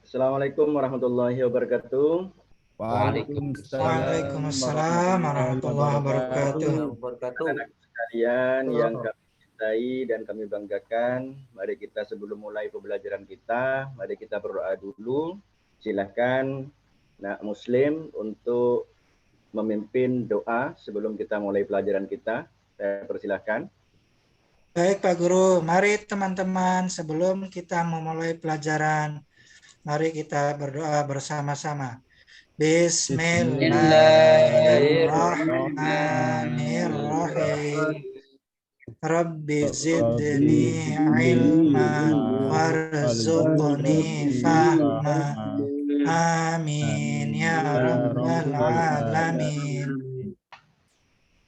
Assalamualaikum warahmatullahi wabarakatuh. Waalaikumsalam warahmatullahi wabarakatuh. Anak sekalian yang kami cintai dan kami banggakan, mari kita sebelum mulai pembelajaran kita, mari kita berdoa dulu. Silahkan Nak Muslim untuk memimpin doa sebelum kita mulai pelajaran kita. Saya persilahkan. Baik Pak Guru, mari teman-teman sebelum kita memulai pelajaran, mari kita berdoa bersama-sama. Bismillahirrahmanirrahim. Rabbi zidni ilman warzuqni fahma. Amin ya rabbal alamin.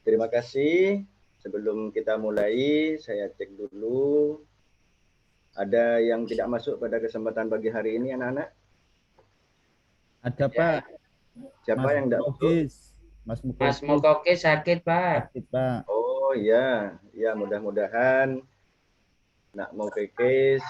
Terima kasih. Sebelum kita mulai, saya cek dulu. Ada yang tidak masuk pada kesempatan pagi hari ini, anak-anak? Ada Pak. Siapa yang tidak masuk? Mas Mukoke sakit Pak. Sakit Pak. Oh iya, ya mudah-mudahan Nak Mukekes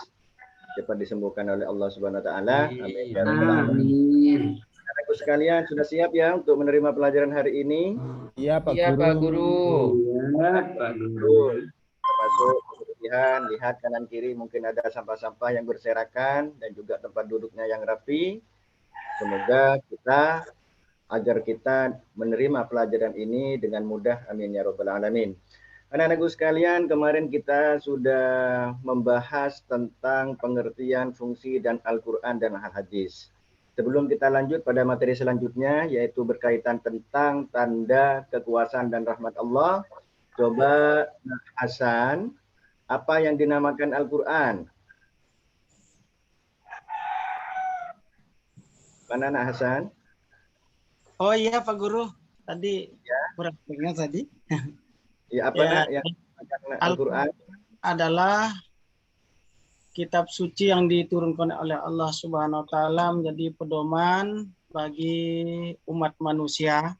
cepat disembuhkan oleh Allah Subhanahu Wa Taala. Amin. Amin. Anak-anakku sekalian sudah siap ya untuk menerima pelajaran hari ini? Iya Pak Guru. Iya Pak Guru. Termasuk kebersihan, lihat kanan kiri mungkin ada sampah-sampah yang berserakan dan juga tempat duduknya yang rapi. Semoga agar kita menerima pelajaran ini dengan mudah. Amin ya rabbal alamin. Anak-anakku sekalian, kemarin kita sudah membahas tentang pengertian fungsi dan Al-Quran dan hadis. Sebelum kita lanjut pada materi selanjutnya, yaitu berkaitan tentang tanda kekuasaan dan rahmat Allah, coba Hasan, apa yang dinamakan Al-Quran? Mana Nak Hasan? Oh iya Pak Guru, tadi ya. Kurang ingat tadi. Ya, apa Nak yang dinamakan Al-Quran? Adalah kitab suci yang diturunkan oleh Allah Subhanahu Wa Taala menjadi pedoman bagi umat manusia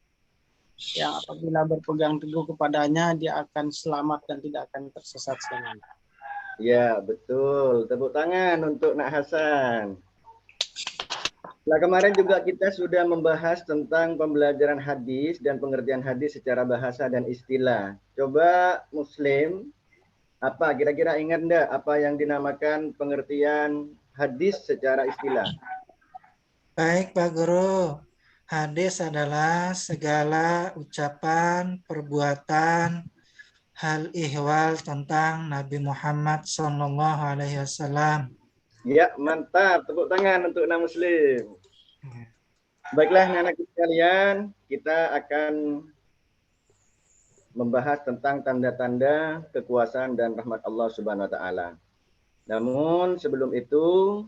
yang apabila berpegang teguh kepadanya dia akan selamat dan tidak akan tersesat selamanya. Ya betul, tepuk tangan untuk Nak Hasan. Nah, kemarin juga kita sudah membahas tentang pembelajaran hadis dan pengertian hadis secara bahasa dan istilah. Coba Muslim, apa kira-kira ingat enggak apa yang dinamakan pengertian hadis secara istilah? Baik Pak Guru, hadis adalah segala ucapan, perbuatan, hal ihwal tentang Nabi Muhammad SAW. Ya, mantap. Tepuk tangan untuk Nak Muslim. Baiklah, anak-anak sekalian, kita akan membahas tentang tanda-tanda kekuasaan dan rahmat Allah Subhanahu Wa Taala. Namun sebelum itu,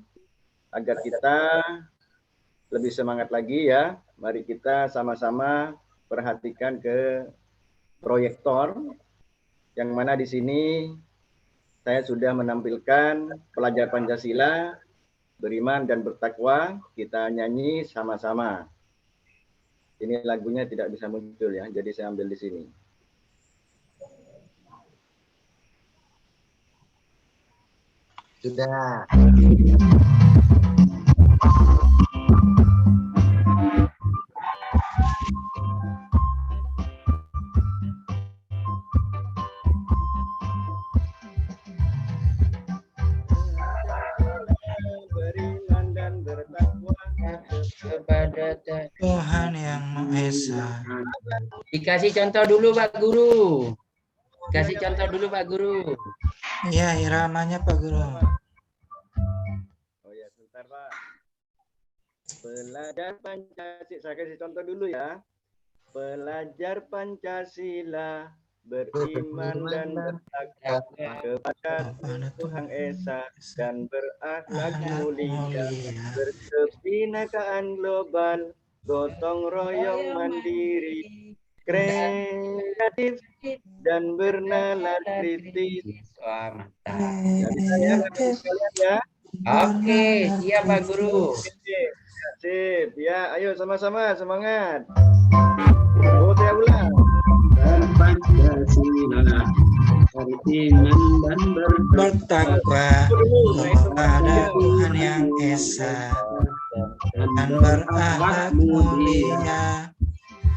agar kita lebih semangat lagi ya, mari kita sama-sama perhatikan ke proyektor, yang mana di sini saya sudah menampilkan pelajar Pancasila, beriman dan bertakwa, kita nyanyi sama-sama. Ini lagunya tidak bisa muncul ya, jadi saya ambil di sini. Sudah. Kepada Tuhan yang Maha Esa. Dikasih contoh dulu Pak Guru. Kasih contoh dulu Pak Guru. Iya, iramanya Pak Guru. Oh ya, sebentar Pak. Pelajar Pancasila, saya kasih contoh dulu ya. Pelajar Pancasila beriman dan bertakwa kepada Tuhan Esa dan berakhlak mulia, berkebinekaan global, gotong royong mandiri, kreatif dan bernalar kritis. Wah, mantap. Jadi saya sekalian ya. Oke, siap Pak Guru. Sip, ya, ayo sama-sama semangat. Oh, saya ulang. Pancasila beriman dan bertakwa kepada Tuhan yang Esa dan berakhlak mulia,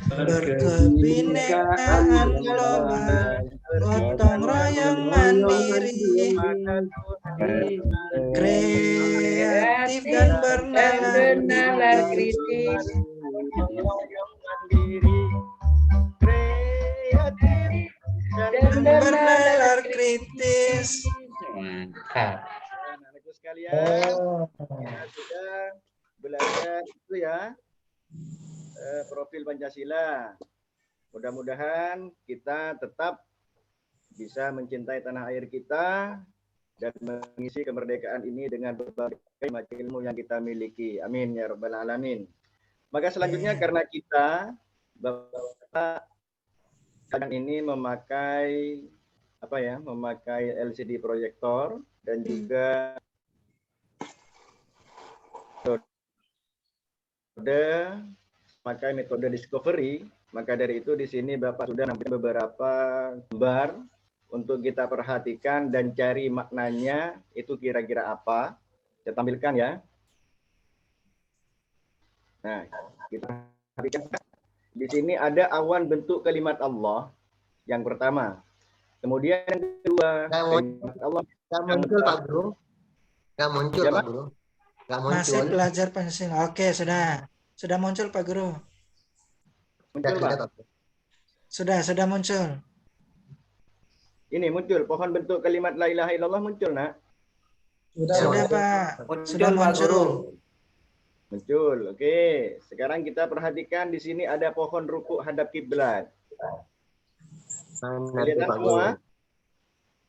berkebinekaan global, gotong royong mandiri, kreatif dan bernalar kritis. Kreatif Dan bernalar kritis. Mantap. Anak-anakku sekalian, kita sudah belajar itu ya, profil Pancasila. Mudah-mudahan kita tetap bisa mencintai tanah air kita dan mengisi kemerdekaan ini dengan berbagai macam ilmu yang kita miliki. Amin ya rabbal alamin. Maka selanjutnya karena kita Bapak sekarang ini memakai memakai LCD proyektor dan juga metode discovery, maka dari itu di sini Bapak sudah nampilkan beberapa gambar untuk kita perhatikan dan cari maknanya itu kira-kira apa. Saya tampilkan ya. Nah, kita perhatikan. Di sini ada awan bentuk kalimat Allah yang pertama. Kemudian yang kedua, kalimat Allah. Nggak muncul Pak Guru. Nggak muncul Ya, Pak Pak? Guru. Nggak muncul. Masih belajar Pancasila. Oke, sudah muncul Pak Guru. Muncul, Pak. Sudah muncul. Ini muncul pohon bentuk kalimat la ilaha illallah muncul, Nak. Sudah Pak. Sudah muncul. Muncul. Oke. Sekarang kita perhatikan di sini ada pohon rukuk hadap kiblat. Kelihatan semua?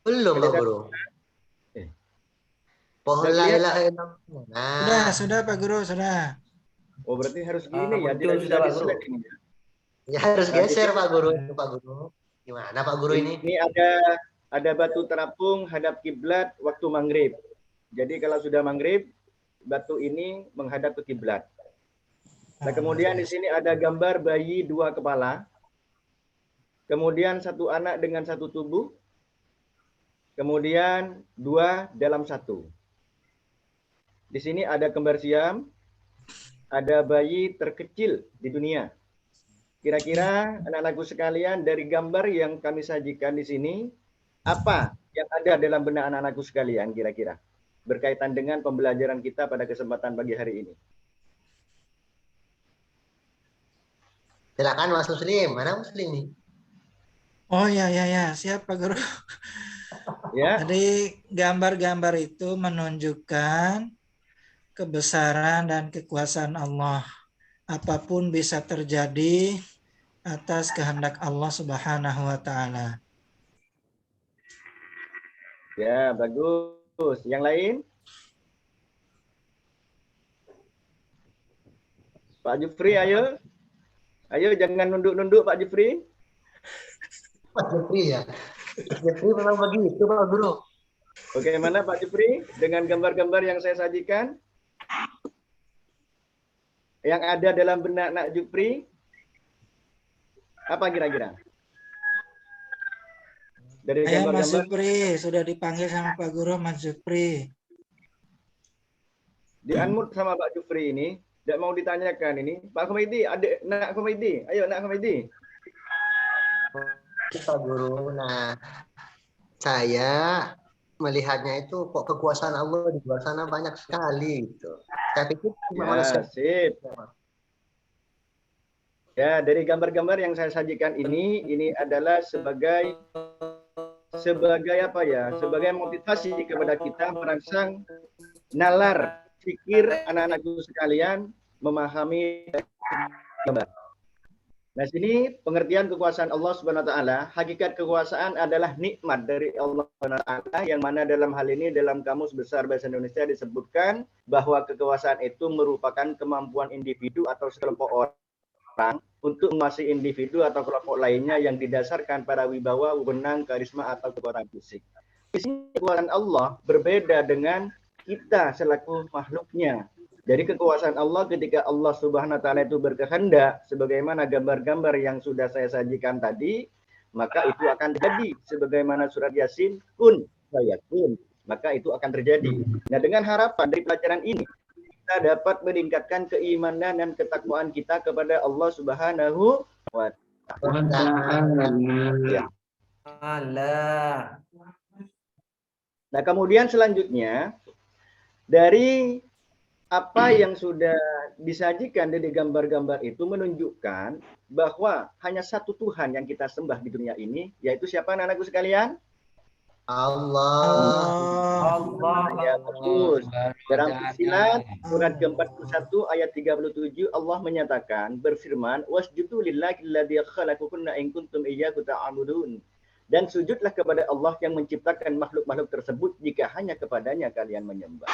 Belum Pak Guru. Pohon la ilaha illallah. Nah. Sudah Pak Guru, sudah. Oh, berarti harus gini ya, tidak bisa di-select ini ya. Ya harus geser Pak Guru itu Pak Guru. Gimana Pak Guru ini? Ini ada batu terapung hadap kiblat waktu maghrib. Jadi kalau sudah maghrib, batu ini menghadap ke kiblat. Nah, kemudian di sini ada gambar bayi 2 kepala. Kemudian 1 anak dengan 1 tubuh. Kemudian 2 dalam 1. Di sini ada kembar siam, ada bayi terkecil di dunia. Kira-kira anak-anakku sekalian dari gambar yang kami sajikan di sini, apa yang ada dalam benak anak-anakku sekalian kira-kira? Berkaitan dengan pembelajaran kita pada kesempatan pagi hari ini. Silakan Mas Muslim. Mana Muslim nih? Oh ya, siap Pak Guru. Ya. Jadi gambar-gambar itu menunjukkan kebesaran dan kekuasaan Allah. Apapun bisa terjadi atas kehendak Allah Subhanahu wa taala. Ya, bagus. Yang lain? Pak Jufri, ayo. Ayo, jangan nunduk-nunduk Pak Jufri. Pak Jufri ya. Pak Jufri memang begitu Pak Guru. Oke, mana Pak Jufri? Dengan gambar-gambar yang saya sajikan. Yang ada dalam benak Nak Jufri. Apa kira-kira? Dari Mas gambar-gambar. Supri, sudah dipanggil sama Pak Guru Mas Supri. Di-unmute sama Pak Jufri ini. Tidak mau ditanyakan ini. Pak Komedi, adik Nak Komedi. Ayo Nak Komedi. Pak Guru. Nah, saya melihatnya itu kok kekuasaan Allah di luar sana banyak sekali gitu. Saya pikir cuma manusia. Sip. Ya, dari gambar-gambar yang saya sajikan ini adalah sebagai apa ya? Sebagai motivasi kepada kita merangsang nalar pikir anak-anakku sekalian memahami gambar. Nah, sini pengertian kekuasaan Allah Subhanahu wa taala, hakikat kekuasaan adalah nikmat dari Allah Subhanahu wa taala yang mana dalam hal ini dalam Kamus Besar Bahasa Indonesia disebutkan bahwa kekuasaan itu merupakan kemampuan individu atau sekelompok orang untuk menguasai individu atau kelompok lainnya yang didasarkan pada wibawa, wewenang, karisma atau kekuatan fisik. Di sini kekuasaan Allah berbeda dengan kita selaku makhluknya. Jadi kekuasaan Allah ketika Allah Subhanahu wa taala itu berkehendak sebagaimana gambar-gambar yang sudah saya sajikan tadi, maka itu akan terjadi. Sebagaimana surat Yasin, kun fayakun, maka itu akan terjadi. Nah, dengan harapan dari pelajaran ini, kita dapat meningkatkan keimanan dan ketakwaan kita kepada Allah Subhanahu wa Ta'ala. Ya. Nah, kemudian selanjutnya, dari apa yang sudah disajikan dari gambar-gambar itu menunjukkan bahwa hanya satu Tuhan yang kita sembah di dunia ini, yaitu siapa anak-anakku sekalian? Allah. Ya, bagus. Dalam Fussilat surat ke-41 ayat 37 Allah menyatakan, berfirman, wasjudu lillahi alladzi khalaqakunna in kuntum iyyahu ta'budun. Dan sujudlah kepada Allah yang menciptakan makhluk-makhluk tersebut jika hanya kepadanya kalian menyembah.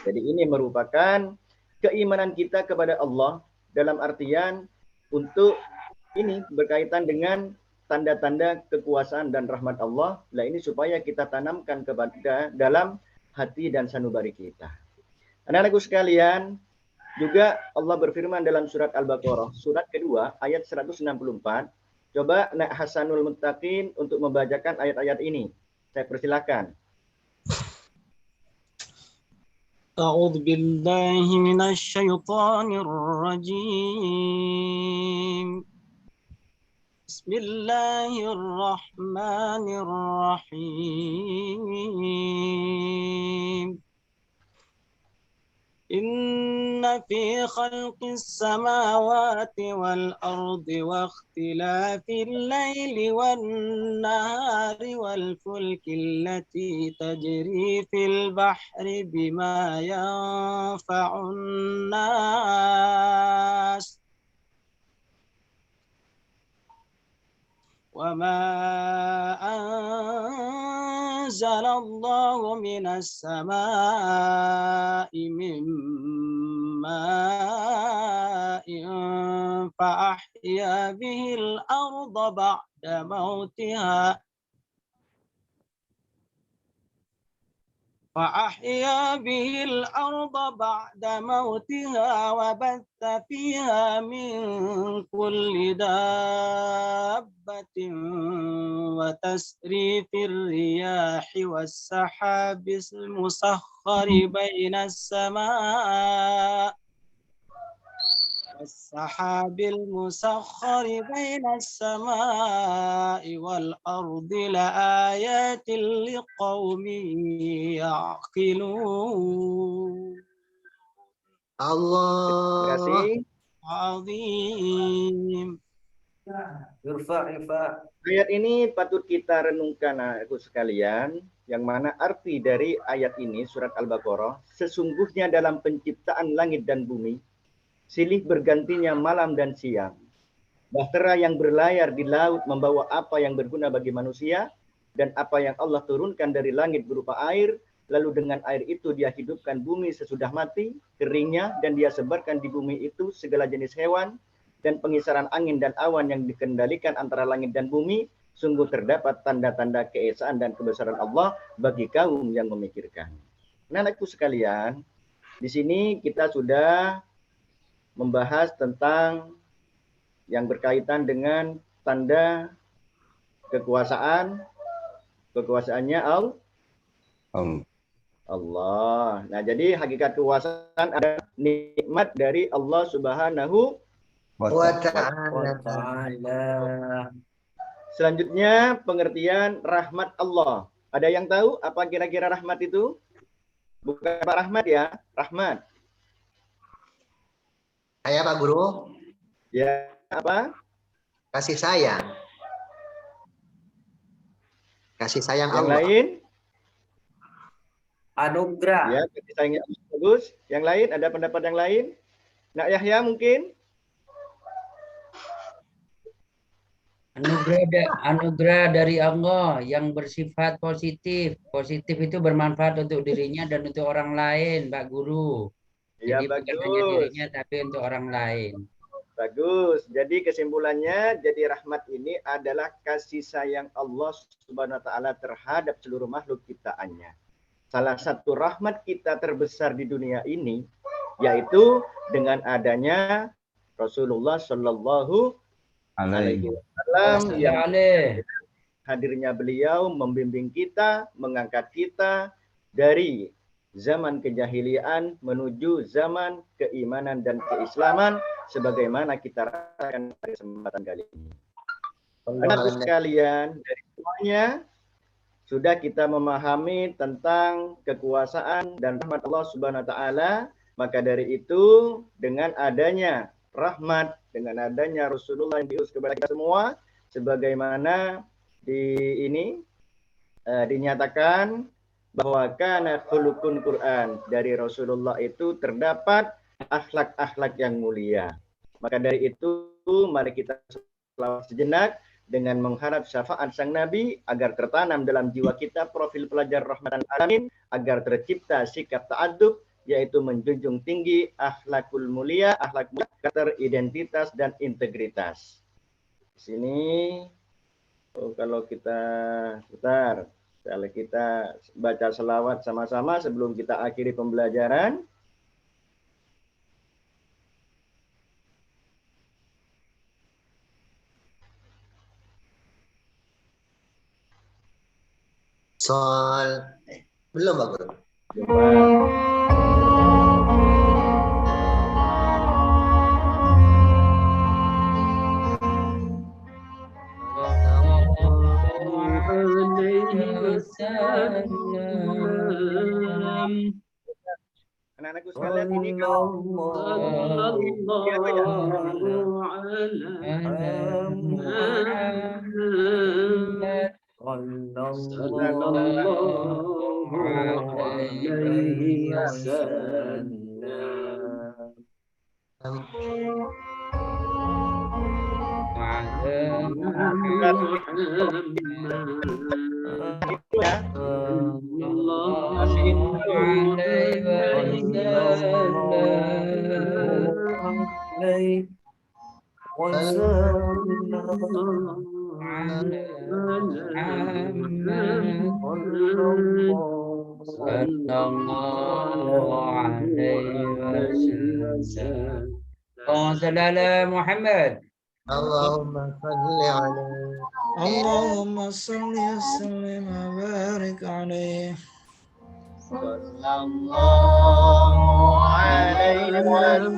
Jadi ini merupakan keimanan kita kepada Allah dalam artian untuk ini berkaitan dengan tanda-tanda kekuasaan dan rahmat Allah. Nah, ini supaya kita tanamkan kepada dalam hati dan sanubari kita. Anak-anakku sekalian, juga Allah berfirman dalam surat Al-Baqarah, surat kedua ayat 164. Coba Nak Hasanul Muttaqin untuk membacakan ayat-ayat ini. Saya persilakan. أعوذ بالله من الشيطان الرجيم بسم الله الرحمن الرحيم إن في خلق السماوات والأرض واختلاف الليل والنهار والفلك التي تجري في البحر بما ينفع الناس وما أنزل الله من السماء من ماء فأحيا به الأرض بعد موتها وبث فيها من كل دابة وتسريف الرياح والسحاب المسخر بين السماء والأرض لآيات لقوم يعقلون Allah. عظيم. Ayat ini patut kita renungkan, anakku sekalian, yang mana arti dari ayat ini, surat Al-Baqarah, sesungguhnya dalam penciptaan langit dan bumi, silih bergantinya malam dan siang. Bahtera yang berlayar di laut membawa apa yang berguna bagi manusia, dan apa yang Allah turunkan dari langit berupa air, lalu dengan air itu dia hidupkan bumi sesudah mati, keringnya, dan dia sebarkan di bumi itu segala jenis hewan, dan pengisaran angin dan awan yang dikendalikan antara langit dan bumi, sungguh terdapat tanda-tanda keesaan dan kebesaran Allah bagi kaum yang memikirkan. Nah, anakku sekalian, di sini kita sudah membahas tentang yang berkaitan dengan tanda kekuasaannya Allah. Nah, jadi hakikat kekuasaan ada nikmat dari Allah Subhanahu Wa ta'ala. Selanjutnya pengertian rahmat Allah. Ada yang tahu apa kira-kira rahmat itu? Bukan Pak Rahmat ya, rahmat. Saya Pak Guru, Ya, apa? kasih sayang. Kasih sayang Yang Allah. lain? Anugerah. Ya, kasih sayangnya Allah bagus. Yang lain, ada pendapat yang lain? Nak Yahya mungkin? Anugerah dari Allah yang bersifat positif. Positif itu bermanfaat untuk dirinya dan untuk orang lain, Pak Guru. Ya, Jadi bukan hanya bagus. dirinya tapi untuk orang lain. Bagus. Jadi kesimpulannya, jadi rahmat ini adalah kasih sayang Allah Subhanahu wa taala terhadap seluruh makhluk ciptaannya. Salah satu rahmat kita terbesar di dunia ini yaitu dengan adanya Rasulullah Shallallahu alaihi wasallam. Wasallam yang hadirnya beliau membimbing kita, mengangkat kita dari zaman kejahilian menuju zaman keimanan dan keislaman sebagaimana kita rasakan pada kesempatan kali ini. Anak sekalian, dari semuanya sudah kita memahami tentang kekuasaan dan rahmat Allah Subhanahu wa taala, maka dari itu dengan adanya rahmat, dengan adanya Rasulullah yang diutus kepada kita semua sebagaimana dinyatakan bahwa kana khuluqun Quran, dari Rasulullah itu terdapat akhlak-akhlak yang mulia. Maka dari itu mari kita selawat sejenak dengan mengharap syafaat sang Nabi agar tertanam dalam jiwa kita profil pelajar rahmatan alamin, agar tercipta sikap ta'addub, yaitu menjunjung tinggi akhlakul mulia, akhlak mulia, karakter, identitas dan integritas. Di sini kalau kita baca selawat sama-sama sebelum kita akhiri pembelajaran. Belum Pak Guru. Anak-anakku sekalian, ini kalau Muhammad. Allahumma salli alaihi. Allahumma salli wa sallim wa barik alaihi. Sallallahu alaihi wasallam.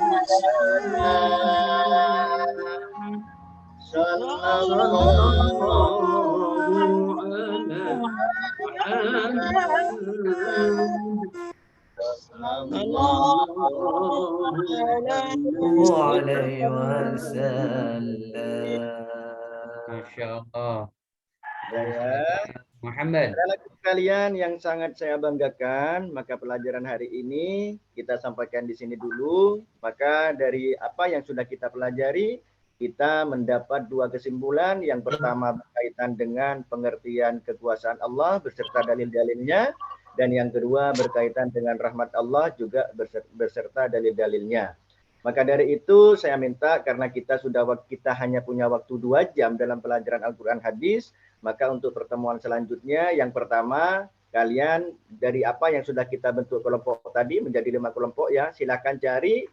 Masya Allah. Muhammad. Anak-anak sekalian yang sangat saya banggakan, maka pelajaran hari ini kita sampaikan di sini dulu. Maka dari apa yang sudah kita pelajari, kita mendapat dua kesimpulan. Yang pertama berkaitan dengan pengertian kekuasaan Allah beserta dalil-dalilnya. Dan yang kedua berkaitan dengan rahmat Allah juga beserta dalil-dalilnya. Maka dari itu saya minta, karena kita hanya punya waktu 2 jam dalam pelajaran Al-Quran Hadis, maka untuk pertemuan selanjutnya yang pertama, kalian dari apa yang sudah kita bentuk kelompok tadi menjadi 5 kelompok ya, silakan cari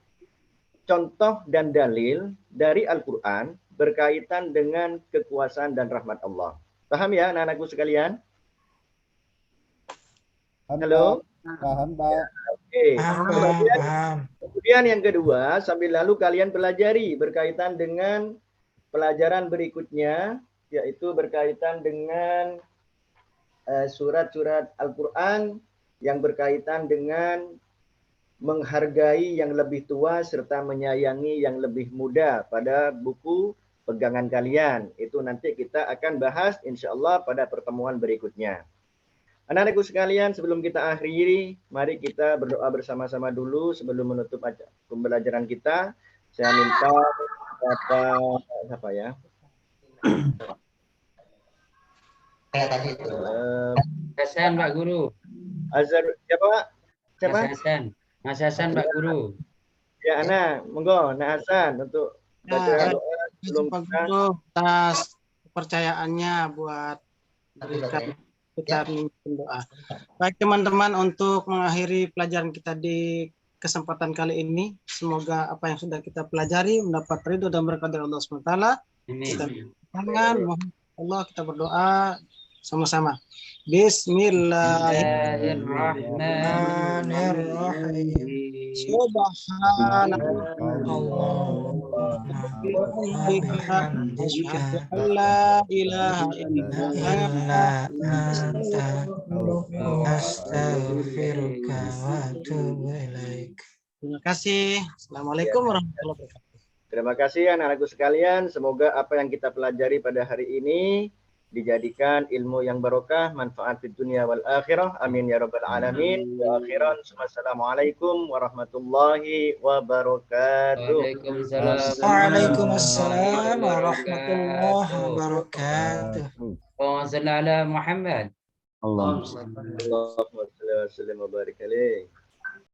contoh dan dalil dari Al-Quran berkaitan dengan kekuasaan dan rahmat Allah. Paham ya anak-anakku sekalian? Halo? Paham, Pak. Oke. Paham. Kemudian yang kedua, sambil lalu kalian pelajari berkaitan dengan pelajaran berikutnya, yaitu berkaitan dengan surat-surat Al-Quran yang berkaitan dengan menghargai yang lebih tua serta menyayangi yang lebih muda pada buku pegangan kalian. Itu nanti kita akan bahas insya Allah pada pertemuan berikutnya. Anak-anakku sekalian, sebelum kita akhiri, mari kita berdoa bersama-sama dulu sebelum menutup pembelajaran kita. Saya minta Hasan Pak Guru. Azhar, siapa? Mas Hasan Pak Guru. Ya, Ana, monggo, Nak Hasan untuk baca doa sebelum kita atas kepercayaannya buat berikan kita doa. Baik teman-teman, untuk mengakhiri pelajaran kita di kesempatan kali ini, semoga apa yang sudah kita pelajari mendapat ridho dan berkat dari Allah SWT. Kita tangan, mohon Allah kita berdoa sama-sama. Bismillahirrahmanirrahim. Subhanallah. La ilaha illa anta astaghfiruka wa atubu ilaik. Terima kasih. Assalamualaikum warahmatullahi wabarakatuh. Terima kasih anak-anakku sekalian. Semoga apa yang kita pelajari pada hari ini dijadikan ilmu yang barokah, manfaat di dunia wal akhirah. Amin ya rabbal alamin. Wa akhiran, assalamualaikum warahmatullahi wabarakatuh. Waalaikumsalam warahmatullahi wabarakatuh. Muhammad. Allahumma shalli wa sallim wa barik alaih.